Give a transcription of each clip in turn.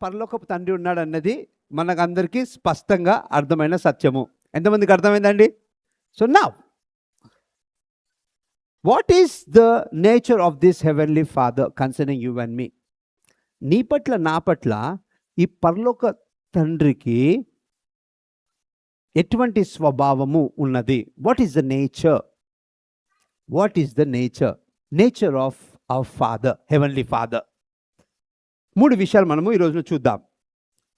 పరలోకపు తండ్రి ఉన్నాడు అన్నది మనకందరికీ స్పష్టంగా అర్థమైన సత్యము. ఎంతమందికి అర్థమైందండి? So now what is the nature of this heavenly father concerning you and me? నీ పట్ల నా పట్ల ఈ పరలోక తండ్రికి ఎటువంటి స్వభావము ఉన్నది? What is the nature? What is the nature of our father, heavenly father? 3 విషయాలు మనము ఈరోజు చూద్దాం.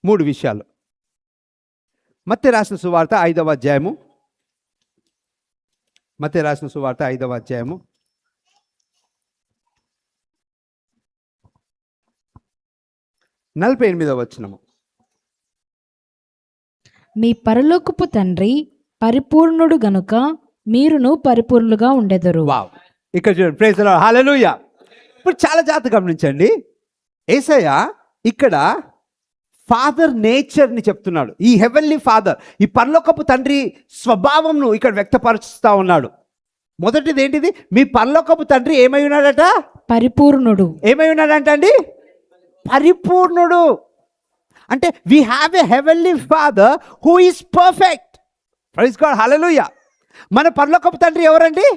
3 విషయాలు. మత్తయి రాసిన సువార్త 5వ అధ్యాయము. మత్తయి రాసిన సువార్త 5వ అధ్యాయము 48వ వచనము. మీ పరలోకపు తండ్రి పరిపూర్ణుడు గనుక మీరును పరిపూర్ణులుగా ఉండెదరు. వావ్! ఇక్కడ చూడండి, ప్రైజ్ ది లార్డ్, హల్లెలూయా. ఇప్పుడు చాలా జాగ్రత్తగా గమనించండి. యేసయ్య ఇక్కడ ఫాదర్ నేచర్ని చెప్తున్నాడు. ఈ హెవెన్లీ ఫాదర్, ఈ పరలోకపు తండ్రి స్వభావంను ఇక్కడ వ్యక్తపరుస్తూ ఉన్నాడు. మొదటిది ఏంటిది? మీ పరలోకపు తండ్రి ఏమై ఉన్నాడట? పరిపూర్ణుడు. ఏమై ఉన్నాడంట అండి? పరిపూర్ణుడు. అంటే we have a heavenly father who is perfect. Praise God, hallelujah. మన పరలోకపు తండ్రి ఎవరండి?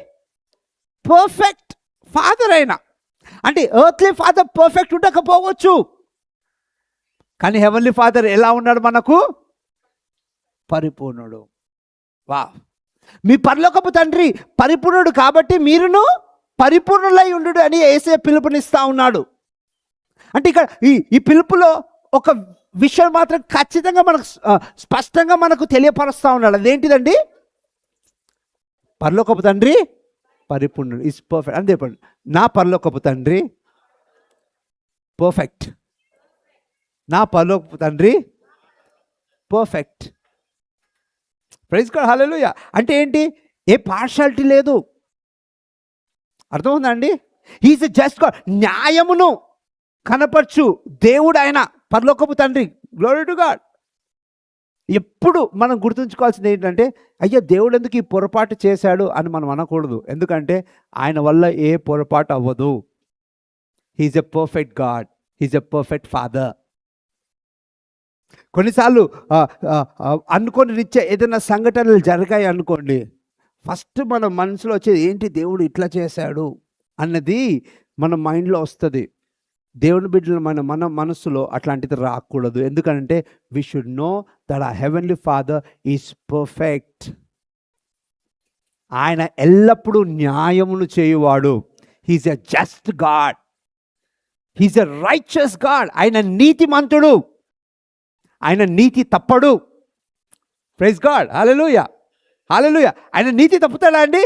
పర్ఫెక్ట్ ఫాదర్ అయినా. అంటే ఎర్త్లీ ఫాదర్ పర్ఫెక్ట్ ఉండకపోవచ్చు, కానీ హెవెన్లీ ఫాదర్ ఎలా ఉన్నాడు మనకు? పరిపూర్ణుడు. వా! మీ పరలోకపు తండ్రి పరిపూర్ణుడు కాబట్టి మీరును పరిపూర్ణులై ఉండు అని యేసయ్య పిలుపునిస్తా ఉన్నాడు. అంటే ఇక్కడ ఈ పిలుపులో ఒక విషయం మాత్రం ఖచ్చితంగా మనకు స్పష్టంగా మనకు తెలియపరుస్తూ ఉన్నాడు. అదేంటిదండి? పరలోకపు తండ్రి పరిపూర్ణుడు, ఈజ్ పర్ఫెక్ట్ అని చెప్పండి. నా పరలోకపు తండ్రి పర్ఫెక్ట్. నా పరలోకపు తండ్రి పర్ఫెక్ట్. ప్రైజ్ గాడ్, హల్లెలూయా. అంటే ఏంటి? ఏ పార్షాలిటీ లేదు. అర్థమవుతుందా అండి? He's a just God. న్యాయమును కనపరచు దేవుడు ఆయన, పరలోకపు తండ్రి. Glory to God. ఎప్పుడు మనం గుర్తుంచుకోవాల్సింది ఏంటంటే, అయ్యా దేవుడు ఎందుకు ఈ పొరపాటు చేశాడు అని మనం అనకూడదు. ఎందుకంటే ఆయన వల్ల ఏ పొరపాటు అవ్వదు. He's a perfect God, he's a perfect father. కొన్నిసార్లు అనుకోని రీత్యా ఏదైనా సంఘటనలు జరిగాయి అనుకోండి, ఫస్ట్ మన మనసులో వచ్చేది ఏంటి? దేవుడు ఇట్లా చేశాడు అన్నది మన మైండ్లో వస్తుంది. దేవుని బిడ్డలు మన మనసులో అట్లాంటిది రాకూడదు. ఎందుకంటే we should know that a heavenly father is perfect. ఆయన ఎల్లప్పుడూ న్యాయమును చేయువాడు. He's a just God, he's a righteous God. ఆయన నీతిమంతుడు, ఆయన నీతి తప్పడు. ప్రైజ్ గాడ్, హల్లెలూయా, హల్లెలూయా. ఆయన నీతి తప్పుతాడా అండి?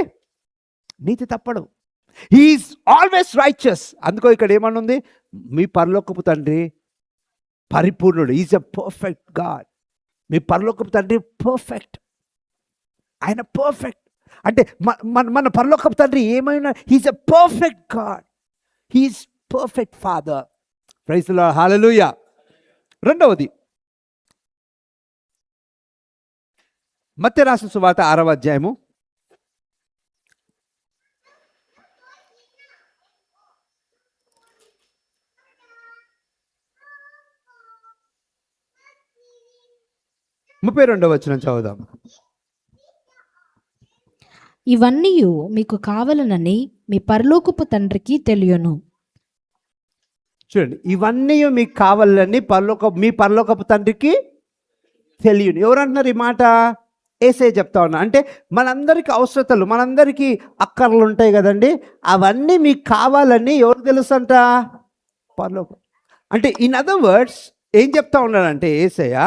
నీతి తప్పడు. He's always righteous. అందుకో ఇక్కడ ఏమనుంది? మీ పరలోకపు తండ్రి పరిపూర్ణుడు, ఈజ్ ఎ పర్ఫెక్ట్ గాడ్. మీ పరలోకపు తండ్రి పర్ఫెక్ట్, ఆయన పర్ఫెక్ట్. అంటే మన పరలోకపు తండ్రి ఏమైనా, he is a perfect God, he is perfect father. Praise the Lord, hallelujah. రెండవది, మత్తయి రాసిన సువార్త 6వ అధ్యాయము 32వ వచనం చదువుదాం. ఇవన్నీ మీకు కావాలనని మీ పరలోకపు తండ్రికి తెలియను. చూడండి, ఇవన్నీ మీకు కావాలని మీ పరలోకపు తండ్రికి తెలియను. ఎవరంటున్నారు ఈ మాట? యేసయ్య చెప్తా ఉన్నా. అంటే మనందరికీ అవసరతలు, మనందరికీ అక్కర్లు ఉంటాయి కదండి, అవన్నీ మీకు కావాలని ఎవరు తెలుసు అంట? పరలోకం. అంటే ఇన్ అదర్ వర్డ్స్ ఏం చెప్తా ఉన్నాడంటే యేసయ్య,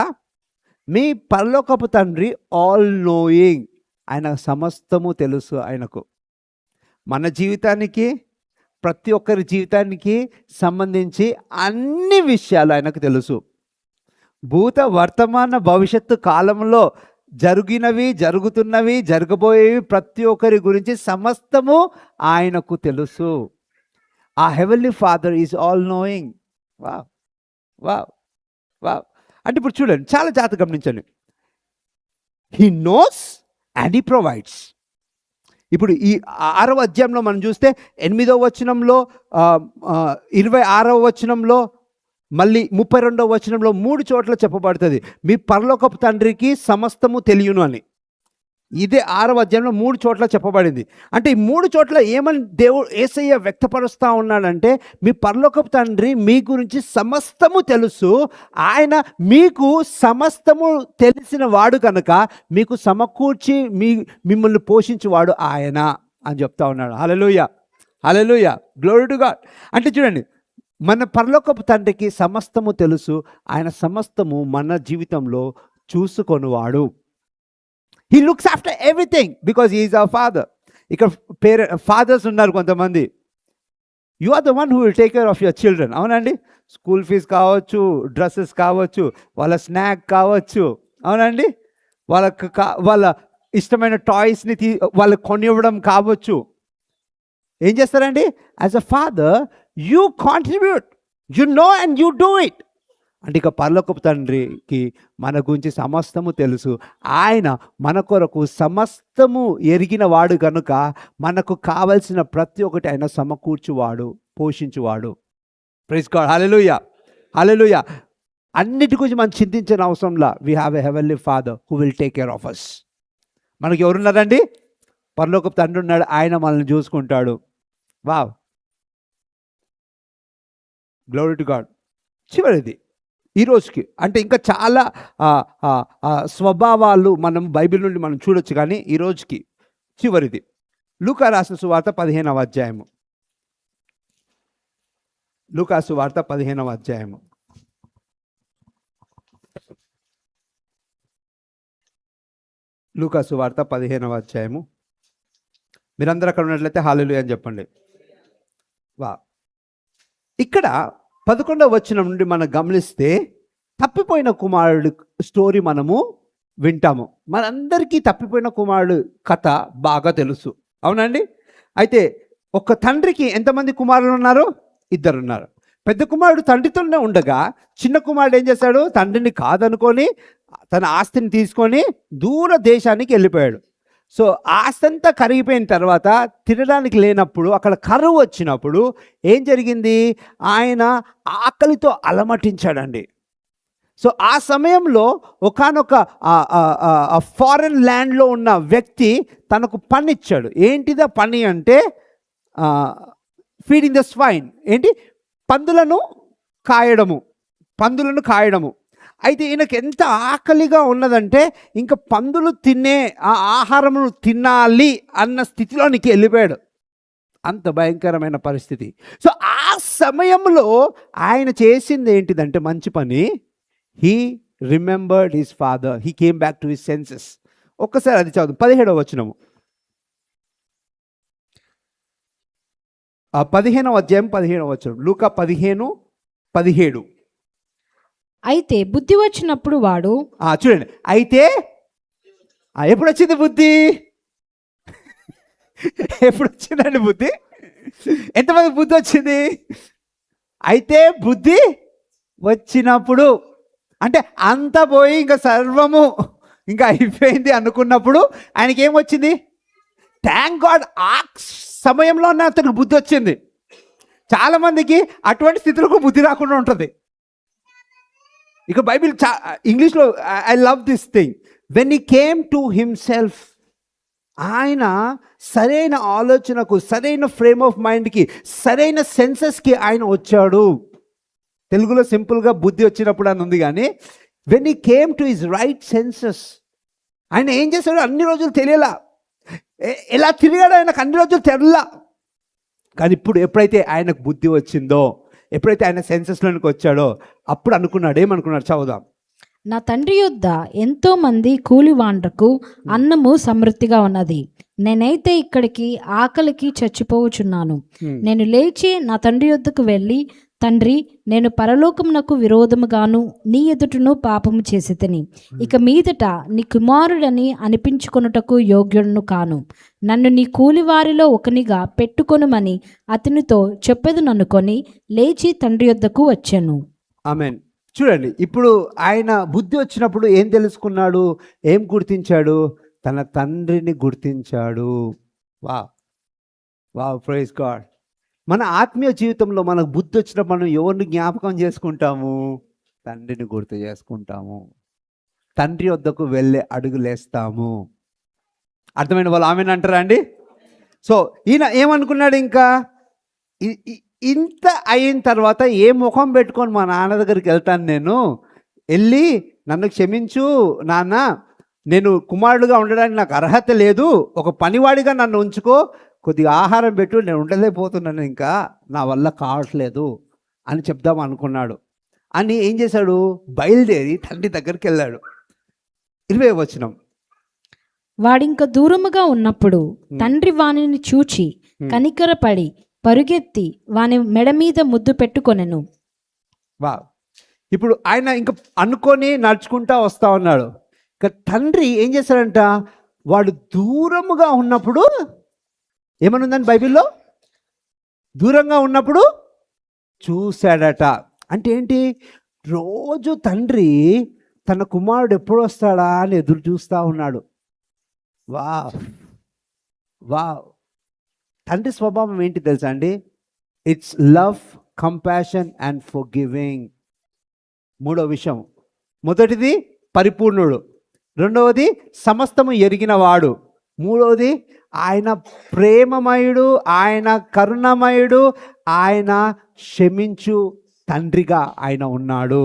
మీ పరలోకపు తండ్రి ఆల్ నోయింగ్. ఆయన సమస్తము తెలుసు ఆయనకు. మన జీవితానికి, ప్రతి ఒక్కరి జీవితానికి సంబంధించి అన్ని విషయాలు ఆయనకు తెలుసు. భూత వర్తమాన భవిష్యత్తు కాలంలో జరిగినవి, జరుగుతున్నవి, జరగబోయేవి ప్రతి ఒక్కరి గురించి సమస్తము ఆయనకు తెలుసు. ఆ heavenly father is all knowing. Wow wow wow. అంటే ఇప్పుడు చూడండి, చాలా జాగ్రత్తగా గమనించండి. He knows and he provides. ఇప్పుడు ఈ 6వ అధ్యాయంలో మనం చూస్తే 8వ వచనంలో 26వ వచనంలో మళ్ళీ 32వ వచనంలో 3 చోట్ల చెప్పబడుతుంది, మీ పరలోకపు తండ్రికి సమస్తము తెలియను అని. ఇదే 6వ అధ్యాయంలో 3 చోట్ల చెప్పబడింది. అంటే ఈ 3 చోట్ల ఏమని దేవుడు యేసయ్య వ్యక్తపరుస్తూ ఉన్నాడంటే, మీ పరలోకపు తండ్రి మీ గురించి సమస్తము తెలుసు, ఆయన మీకు సమస్తము తెలిసిన వాడు కనుక మీకు సమకూర్చి మిమ్మల్ని పోషించేవాడు ఆయన అని చెప్తా ఉన్నాడు. హల్లెలూయా, హల్లెలూయా, గ్లోరీ టు గాడ్. అంటే చూడండి, మన పరలోకపు తండ్రికి సమస్తము తెలుసు, ఆయన సమస్తము మన జీవితంలో చూసుకొనువాడు. He looks after everything because he is our father. ఇక్కడ ఫాదర్స్ ఉన్నారు కొంతమంది. You are the one who will take care of your children. అవునండి, స్కూల్ ఫీజు కావచ్చు, డ్రెస్సెస్ కావచ్చు, వాళ్ళ స్నాక్ కావచ్చు, అవునండి, వాళ్ళ ఇష్టమైన టాయ్స్ని వాళ్ళకి కొనివ్వడం కావచ్చు. ఏం చేస్తారండి? As a father you contribute, you know and you do it. అంటే ఇక పరలోకపు తండ్రికి మన గురించి సమస్తము తెలుసు, ఆయన మన కొరకు సమస్తము ఎరిగిన వాడు కనుక మనకు కావలసిన ప్రతి ఒక్కటి ఆయన సమకూర్చువాడు, పోషించువాడు. ప్రైజ్ గాడ్, హల్లెలూయా, హల్లెలూయా. అన్నిటి గురించి మనం చింతించిన అవసరంలా, we have a heavenly father who will take care of us. మనకి ఎవరున్నారండి? పరలోకపు తండ్రి ఉన్నాడు, ఆయన మనల్ని చూసుకుంటాడు. Wow, glory to God. చివరిది ఈ రోజుకి, అంటే ఇంకా చాలా స్వభావాలు మనం బైబిల్ నుండి మనం చూడొచ్చు, కానీ ఈ రోజుకి చివరిది లూకా రాసిన సువార్త 15వ అధ్యాయము. లూకా సువార్త 15వ అధ్యాయము. లూకా సువార్త 15వ అధ్యాయము. మీరందరూ అక్కడ ఉన్నట్లయితే హల్లెలూయా అని చెప్పండి. వా, ఇక్కడ 11వ వచనం నుండి మనం గమనిస్తే తప్పిపోయిన కుమారుడు స్టోరీ మనము వింటాము. మనందరికీ తప్పిపోయిన కుమారుడు కథ బాగా తెలుసు, అవునండి. అయితే ఒక తండ్రికి ఎంతమంది కుమారులు ఉన్నారు? 2 ఉన్నారు. పెద్ద కుమారుడు తండ్రితోనే ఉండగా చిన్న కుమారుడు ఏం చేశాడు? తండ్రిని కాదనుకొని తన ఆస్తిని తీసుకొని దూర దేశానికి వెళ్ళిపోయాడు. సో ఆస్తి అంతా కరిగిపోయిన తర్వాత తినడానికి లేనప్పుడు, అక్కడ కరువు వచ్చినప్పుడు ఏం జరిగింది? ఆయన ఆకలితో అలమటించాడండి. సో ఆ సమయంలో ఒకానొక ఫారెన్ ల్యాండ్లో ఉన్న వ్యక్తి తనకు పని ఇచ్చాడు. ఏంటిదా పని అంటే ఫీడింగ్ ద స్వైన్, ఏంటి, పందులను కాయడము. అయితే ఈయనకి ఎంత ఆకలిగా ఉన్నదంటే ఇంకా పందులు తినే ఆ ఆహారమును తినాలి అన్న స్థితిలోనికి వెళ్ళిపోయాడు. అంత భయంకరమైన పరిస్థితి. సో ఆ సమయంలో ఆయన చేసింది ఏంటిదంటే మంచి పని. He remembered his father, he came back to his senses. ఒక్కసారి అది చదువు, 17వ వచనము. 15వ అధ్యాయం 17వ వచనం. లూకా 15:17. అయితే బుద్ధి వచ్చినప్పుడు వాడు, చూడండి, అయితే ఎప్పుడు వచ్చింది బుద్ధి? ఎప్పుడు వచ్చిందండి బుద్ధి? ఎంతమంది బుద్ధి వచ్చింది? అయితే బుద్ధి వచ్చినప్పుడు, అంటే అంతా పోయి ఇంకా సర్వము ఇంకా అయిపోయింది అనుకున్నప్పుడు ఆయనకి ఏమొచ్చింది? థ్యాంక్ గాడ్, ఆ సమయంలోనే అతనికి బుద్ధి వచ్చింది. చాలామందికి అటువంటి స్థితిలో బుద్ధి రాకుండా ఉంటుంది. ఇక బైబిల్ ఇంగ్లీష్లో I love this thing, when he came to himself, ఆయన సరైన ఆలోచనకు, సరైన ఫ్రేమ్ ఆఫ్ మైండ్కి, సరైన సెన్సెస్కి ఆయన వచ్చాడు. తెలుగులో సింపుల్గా బుద్ధి వచ్చినప్పుడు అని ఉంది, కానీ when he came to his right senses, ఆయన ఏం చేశాడు? అన్ని రోజులు తెలియలా, ఎలా తిరిగాడు ఆయనకు అన్ని రోజులు తెరలా. కానీ ఇప్పుడు ఎప్పుడైతే ఆయనకు బుద్ధి వచ్చిందో, ఎప్పుడైతే ఆయన సెన్సెస్లోనికి వచ్చాడో అప్పుడు అనుకున్నాడు, ఏమనుకున్నాడు? చదువుదాం. నా తండ్రి యొద్ద ఎంతో మంది కూలివాండ్రకు అన్నము సమృద్ధిగా ఉన్నది, నేనైతే ఇక్కడికి ఆకలికి చచ్చిపోవచున్నాను. నేను లేచి నా తండ్రి యొద్దకు వెళ్ళి, తండ్రి, నేను పరలోకమునకు విరోధముగాను నీ ఎదుటను పాపము చేసి తిని, ఇక మీదట నీ కుమారుడని అనిపించుకొనుటకు యోగ్యుడును కాను. నన్ను నీ కూలివారిలో ఒకనిగా పెట్టుకొనుమని అతనితో చెప్పెదననుకొని లేచి తండ్రి యొద్దకు వచ్చాను. ఆమేన్. చూడండి, ఇప్పుడు ఆయన బుద్ధి వచ్చినప్పుడు ఏం తెలుసుకున్నాడు? ఏం గుర్తించాడు? తన తండ్రిని గుర్తించాడు. వా వా, ప్రైజ్ గాడ్. మన ఆత్మీయ జీవితంలో మనకు బుద్ధి వచ్చినప్పుడు మనం ఎవరిని జ్ఞాపకం చేసుకుంటాము? తండ్రిని గుర్తు చేసుకుంటాము. తండ్రి వద్దకు వెళ్ళే అడుగులేస్తాము. అర్థమైన వాళ్ళు ఆమెను అంటారా అండి? సో ఈయన ఏమనుకున్నాడు, ఇంకా ఇంత అయిన తర్వాత ఏ ముఖం పెట్టుకొని మా నాన్న దగ్గరికి వెళ్తాను? నేను వెళ్ళి నన్ను క్షమించు నాన్న, నేను కుమారుడుగా ఉండడానికి నాకు అర్హత లేదు, ఒక పనివాడిగా నన్ను ఉంచుకో, కొద్దిగా ఆహారం పెట్టు, నేను ఉండలేకపోతున్నాను, ఇంకా నా వల్ల కావట్లేదు అని చెప్దాం అనుకున్నాడు. అని ఏం చేశాడు? బయలుదేరి తండ్రి దగ్గరికి వెళ్ళాడు. 20వ వచనం. వాడింక దూరముగా ఉన్నప్పుడు తండ్రి వానిని చూచి కనికరపడి పరుగెత్తి వాని మెడ మీద ముద్దు పెట్టుకొనెను. వా, ఇప్పుడు ఆయన ఇంకా అనుకొని నడుచుకుంటా వస్తా ఉన్నాడు. ఇక తండ్రి ఏం చేశాడంట? వాడు దూరముగా ఉన్నప్పుడు ఏమనుందని బైబిల్లో? దూరంగా ఉన్నప్పుడు చూశాడట. అంటే ఏంటి? రోజు తండ్రి తన కుమారుడు ఎప్పుడు వస్తాడా అని ఎదురు చూస్తూ ఉన్నాడు. వా వా తండ్రి స్వభావం ఏంటి తెలుసా అండి? It's love, compassion and forgiving. మూడో విషయం, మొదటిది పరిపూర్ణుడు, రెండవది సమస్తము ఎరిగినవాడు, మూడవది ఆయన ప్రేమమయుడు, ఆయన కరుణమయుడు, ఆయన క్షమించు తండ్రిగా ఆయన ఉన్నాడు.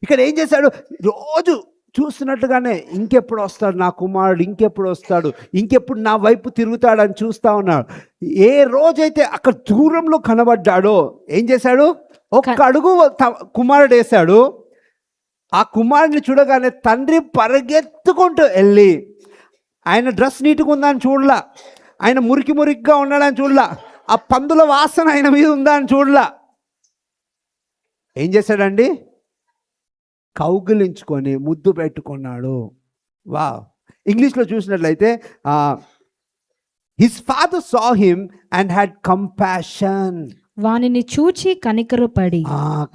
ఇక్కడ ఏం చేశాడు? రోజు చూస్తున్నట్టుగానే ఇంకెప్పుడు వస్తాడు నా కుమారుడు, ఇంకెప్పుడు వస్తాడు, ఇంకెప్పుడు నా వైపు తిరుగుతాడని చూస్తూ ఉన్నాడు. ఏ రోజైతే అక్కడ దూరంలో కనబడ్డాడో ఏం చేశాడు? ఒక్క అడుగు కుమారుడు వేశాడు. ఆ కుమారుడిని చూడగానే తండ్రి పరిగెత్తుకుంటూ వెళ్ళి, ఆయన డ్రెస్ నీట్గా ఉందని చూడలా, ఆయన మురికిగా ఉన్నాడని చూడలా, ఆ పందుల వాసన ఆయన మీద ఉందా అని చూడలా. ఏం చేశాడండి? కౌగిలించుకొని ముద్దు పెట్టుకున్నాడు. వా, ఇంగ్లీష్లో చూసినట్లయితే his father saw him and had compassion. వానిని చూచి కనికరపడి.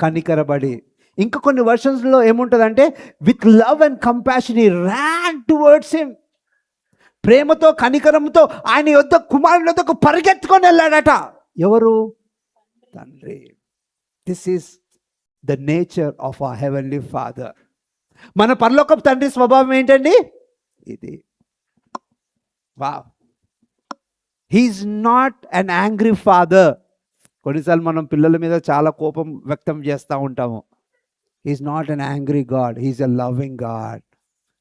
కనికరపడి. ఇంకా కొన్ని వర్షన్స్లో ఏముంటుందంటే with love and compassion he ran towards him. ప్రేమతో కనికరంతో ఆయన యొద్ద, కుమారుని యొద్దకు పరిగెత్తుకొని వెళ్ళాడట. ఎవరు? తండ్రి. This is the nature of our heavenly father. మన పరలోకపు తండ్రి స్వభావం ఏంటండి? ఇది. Wow, he is not an angry father. కొన్నిసార్లు మనం పిల్లల మీద చాలా కోపం వ్యక్తం చేస్తూ ఉంటాము. He is not an angry God, he's a loving God,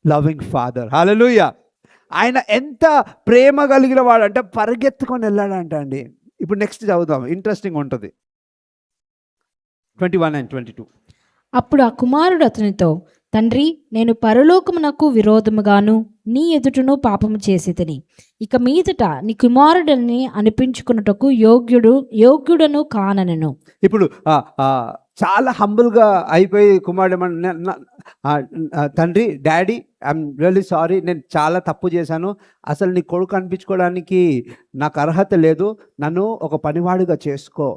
loving father. Hallelujah. ఆయన ఎంత ప్రేమ కలిగిన వాడు అంటే పరిగెత్తుకొని వెళ్ళాడంట అండి. ఇప్పుడు నెక్స్ట్ చదువుదాం, ఇంట్రెస్టింగ్ ఉంటుంది. 21 and 22. అప్పుడు ఆ కుమారుడు అతనితో, తండ్రి, నేను పరలోకమునకు విరోధముగాను నీ ఎదుటను పాపము చేసితిని. ఇక మీదట నీ కుమారుడని అనిపించుకున్నటకు యోగ్యుడను కాననెను. ఇప్పుడు చాలా హంబుల్గా అయిపోయి కుమారుడు, తండ్రి, డాడీ, ఐఎమ్ రియల్లీ సారీ, నేను చాలా తప్పు చేశాను, అసలు నీ కొడుకు అనిపించుకోవడానికి నాకు అర్హత లేదు, నన్ను ఒక పనివాడిగా చేసుకో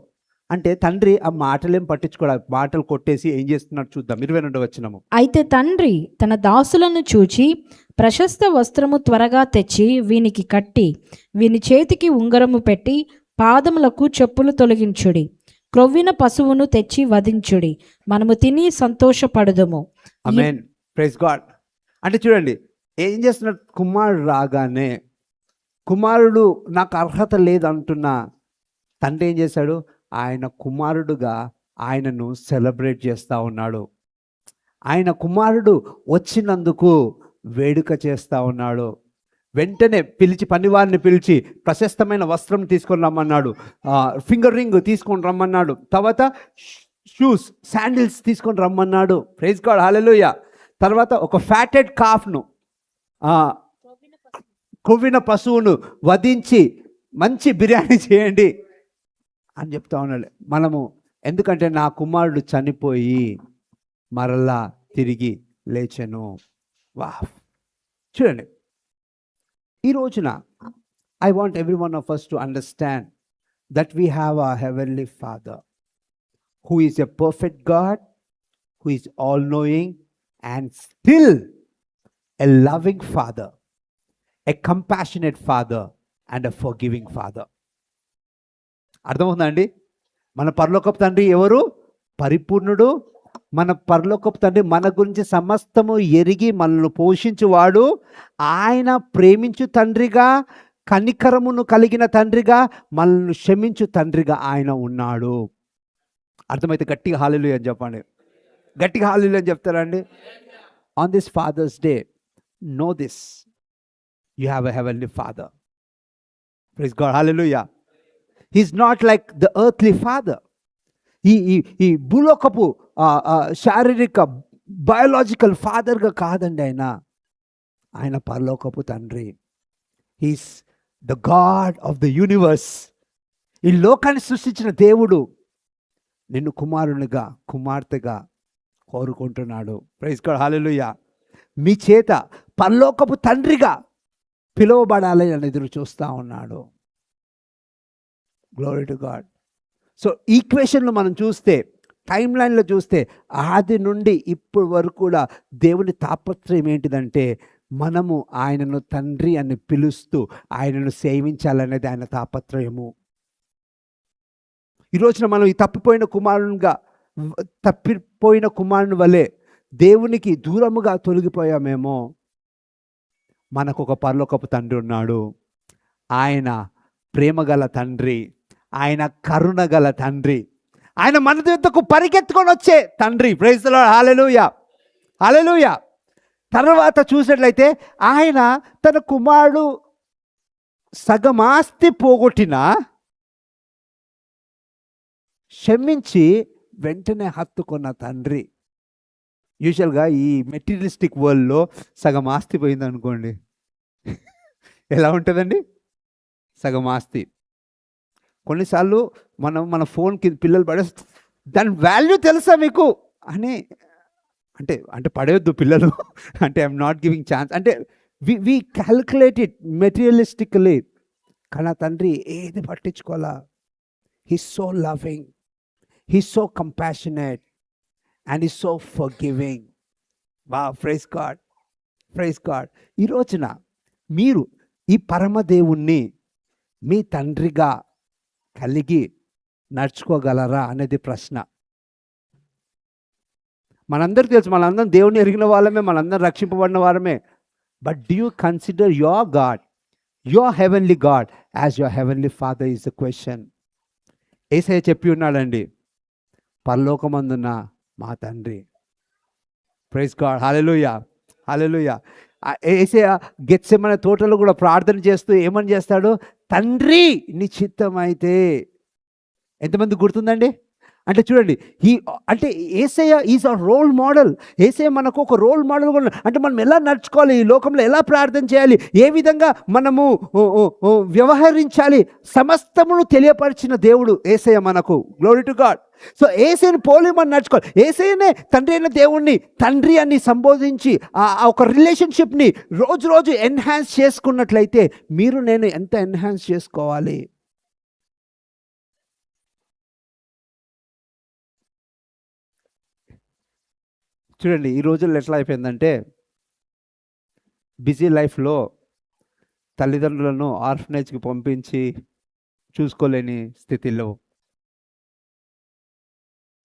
అంటే తండ్రి ఆ మాటలేం పట్టించుకోవడానికి, మాటలు కొట్టేసి ఏం చేస్తున్నాడు చూద్దాం. 22వ వచనము. అయితే తండ్రి తన దాసులను చూచి ప్రశస్త వస్త్రము త్వరగా తెచ్చి వీనికి కట్టి వీని చేతికి ఉంగరము పెట్టి పాదములకు చెప్పులు తొలగించుడి, క్రొవ్విన పశువును తెచ్చి వధించుడి, మనము తిని సంతోషపడుదుము. ఆమేన్, ప్రైజ్ గాడ్. అంటే చూడండి ఏం చేస్తున్నాడు? కుమారుడు రాగానే, కుమారుడు నాకు అర్హత లేదంటున్నా తండ్రి ఏం చేశాడు? ఆయన కుమారుడుగా ఆయనను సెలబ్రేట్ చేస్తూ ఉన్నాడు. ఆయన కుమారుడు వచ్చినందుకు వేడుక చేస్తూ ఉన్నాడు. వెంటనే పిలిచి, పనివారిని పిలిచి ప్రశస్తమైన వస్త్రం తీసుకొని రమ్మన్నాడు, ఫింగర్ రింగ్ తీసుకొని రమ్మన్నాడు, తర్వాత షూస్, శాండిల్స్ తీసుకొని రమ్మన్నాడు. ప్రైజ్ గాడ్, హల్లెలూయా. తర్వాత ఒక ఫ్యాటెడ్ కాఫ్ను, కొవ్విన పశువును వధించి మంచి బిర్యానీ చేయండి అని చెప్తా ఉన్నాడు. మనము ఎందుకంటే నా కుమారుడు చనిపోయి మరలా తిరిగి లేచెను. వా, చూడండి ఈ రోజున I want every one of us to understand that we have a heavenly father who is a perfect God, who is all knowing and still a loving father, a compassionate father and a forgiving father. అర్థమవుతుందా అండి? మన పరలోకపు తండ్రి ఎవరు? పరిపూర్ణుడు. మన పరలోకపు తండ్రి మన గురించి సమస్తము ఎరిగి మనల్ని పోషించువాడు. ఆయన ప్రేమించు తండ్రిగా, కనికరమును కలిగిన తండ్రిగా, మనల్ని క్షమించు తండ్రిగా ఆయన ఉన్నాడు. అర్థమైతే గట్టిగా హల్లెలూయా అని చెప్పండి. గట్టిగా హల్లెలూయా అని చెప్తారా అండి? On this Father's Day, know this, you have a heavenly father. Praise God, hallelujah. He's not like the earthly father. ఈ భూలోకపు శారీరక బయోలాజికల్ ఫాదర్గా కాదండి ఆయన పరలోకపు తండ్రి. He's the God of the universe. ఈ లోకాన్ని సృష్టించిన దేవుడు నిన్ను కుమారునిగా, కుమార్తెగా కోరుకుంటున్నాడు. ప్రైజ్ గాడ్, హల్లెలూయా. మీ చేత పరలోకపు తండ్రిగా పిలువబడాలి అని ఎదురు చూస్తూ ఉన్నాడు. Glory to God. సో ఈక్వేషన్లో మనం చూస్తే, టైం లైన్లో చూస్తే, ఆది నుండి ఇప్పటి వరకు కూడా దేవుని తాపత్రయం ఏంటిదంటే మనము ఆయనను తండ్రి అని పిలుస్తూ ఆయనను సేవించాలనేది ఆయన తాపత్రయము. ఈ రోజున మనం ఈ తప్పిపోయిన కుమారుని వలె దేవునికి దూరముగా తొలగిపోయామేమో. మనకు ఒక పరలోకపు తండ్రి ఉన్నాడు. ఆయన ప్రేమగల తండ్రి, ఆయన కరుణ గల తండ్రి, ఆయన మన యొద్దకు పరిగెత్తుకొని వచ్చే తండ్రి. ప్రైజ్ ది లార్డ్, హల్లెలూయా, హల్లెలూయా. తర్వాత చూసినట్లయితే ఆయన తన కుమారుడు సగమాస్తి పోగొట్టినా క్షమించి వెంటనే హత్తుకున్న తండ్రి. యూజువల్గా ఈ మెటీరియలిస్టిక్ వరల్డ్లో సగం ఆస్తి పోయింది అనుకోండి, ఎలా ఉంటుందండి? సగం ఆస్తి. కొన్నిసార్లు మన ఫోన్కి పిల్లలు పడేస్తే దాని వాల్యూ తెలుసా మీకు అని అంటే పడేయొద్దు పిల్లలు, అంటే ఐఎమ్ నాట్ గివింగ్ ఛాన్స్, అంటే వి క్యాల్కులేట్ ఇట్ మెటీరియలిస్టిక్లీ. కానీ ఆ తండ్రి ఏది పట్టించుకోవాలా. He's so loving, he's so compassionate and is so forgiving. Wow, praise God, praise God. ఈ రోజున మీరు ఈ పరమదేవుణ్ణి మీ తండ్రిగా కలిగి నడుచుకోగలరా అనేది ప్రశ్న. మనందరికీ తెలుసు, మనందరం దేవుని ఎరిగిన వాళ్ళమే, మనందరం రక్షింపబడిన వారమే. But do you consider your God, your heavenly God as your heavenly father is the question. Yesayya చెప్పి ఉన్నాడండి, పరలోకమందున్న మా తండ్రి. ప్రైజ్ గాడ్, హల్లెలూయా, హల్లెలూయా. యేసయ్య గెత్సెమనే తోటలో కూడా ప్రార్థన చేస్తూ ఏమని చేస్తాడు? తండ్రి నీ చిత్తమైతే. ఎంతమంది గుర్తుందండి? అంటే చూడండి, అంటే యేసయ్య ఈజ్ అ రోల్ మోడల్. యేసయ్య మనకు ఒక రోల్ మోడల్ కూడా. అంటే మనం ఎలా నడుచుకోవాలి, ఈ లోకంలో ఎలా ప్రార్థన చేయాలి, ఏ విధంగా మనము వ్యవహరించాలి, సమస్తమును తెలియపరిచిన దేవుడు యేసయ్య మనకు. Glory to God. సో యేసయ్యని పోలి మనం నడుచుకోవాలి. యేసయ్యనే తండ్రి అయిన దేవుణ్ణి తండ్రి అని సంబోధించి ఒక రిలేషన్షిప్ని రోజు రోజు ఎన్హాన్స్ చేసుకున్నట్లయితే మీరు నేను ఎంత ఎన్హాన్స్ చేసుకోవాలి. చూడండి, ఈ రోజుల్లో ఎట్లా అయిపోయిందంటే, బిజీ లైఫ్లో తల్లిదండ్రులను ఆర్ఫనేజ్కి పంపించి చూసుకోలేని స్థితిలో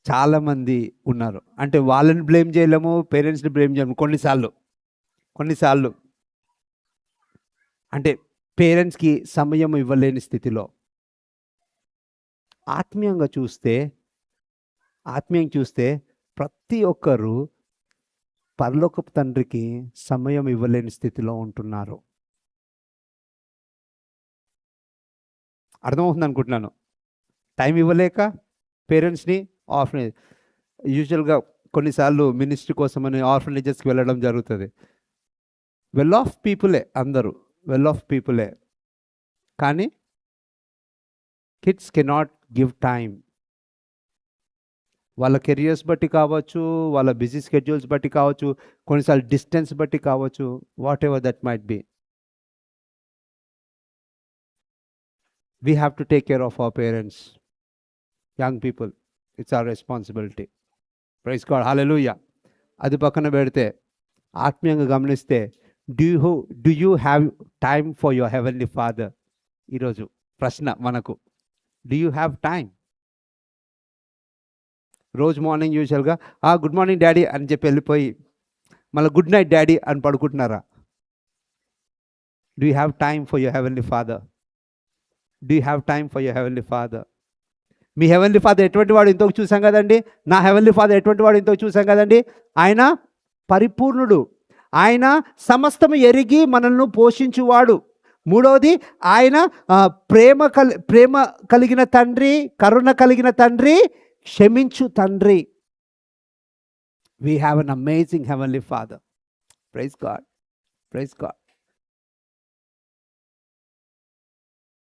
చాలామంది ఉన్నారు. అంటే వాళ్ళని బ్లేమ్ చేయలేము, పేరెంట్స్ని బ్లేమ్ చేయలేము. కొన్నిసార్లు అంటే పేరెంట్స్కి సమయం ఇవ్వలేని స్థితిలో. ఆత్మీయంగా చూస్తే ప్రతి ఒక్కరు పరలోకపు తండ్రికి సమయం ఇవ్వలేని స్థితిలో ఉంటున్నారు. అర్థమవుతుంది అనుకుంటున్నాను. టైం ఇవ్వలేక పేరెంట్స్ని ఆర్ఫనేజ్, యూజువల్గా కొన్నిసార్లు మినిస్ట్రీ కోసమని ఆర్ఫనేజెస్కి వెళ్ళడం జరుగుతుంది. వెల్ ఆఫ్ పీపులే, అందరూ వెల్ ఆఫ్ పీపులే. కానీ కిడ్స్ కెనాట్ గివ్ టైం. వాళ్ళ కెరియర్స్ బట్టి కావచ్చు, వాళ్ళ బిజీ స్కెడ్యూల్స్ బట్టి కావచ్చు, కొన్నిసార్లు డిస్టెన్స్ బట్టి కావచ్చు, whatever that might be. We have to take care of our parents, young people. It's our responsibility. Praise God, hallelujah. అది పక్కన పెడితే ఆత్మీయంగా గమనిస్తే, do you have time for your heavenly father? ఈరోజు ప్రశ్న మనకు, డూ యూ హ్యావ్ టైం? రోజు morning యూజువల్గా గుడ్ మార్నింగ్ డాడీ అని చెప్పి వెళ్ళిపోయి మళ్ళీ గుడ్ నైట్ డాడీ అని పడుకుంటున్నారా? Do you have time for your heavenly father? Do you have time for your heavenly father? Me heavenly father ఎటువంటి వాడు ఇంతకు చూసాం కదండి. నా హెవెన్లీ ఫాదర్ ఎటువంటి వాడు ఇంతకు చూసాం కదండి. ఆయన పరిపూర్ణుడు, ఆయన సమస్తము ఎరిగి మనల్ని పోషించువాడు. మూడవది, ఆయన ప్రేమ కలిగిన తండ్రి, కరుణ కలిగిన తండ్రి, క్షమించు తండ్రి. We have an amazing heavenly father. Praise God, praise God.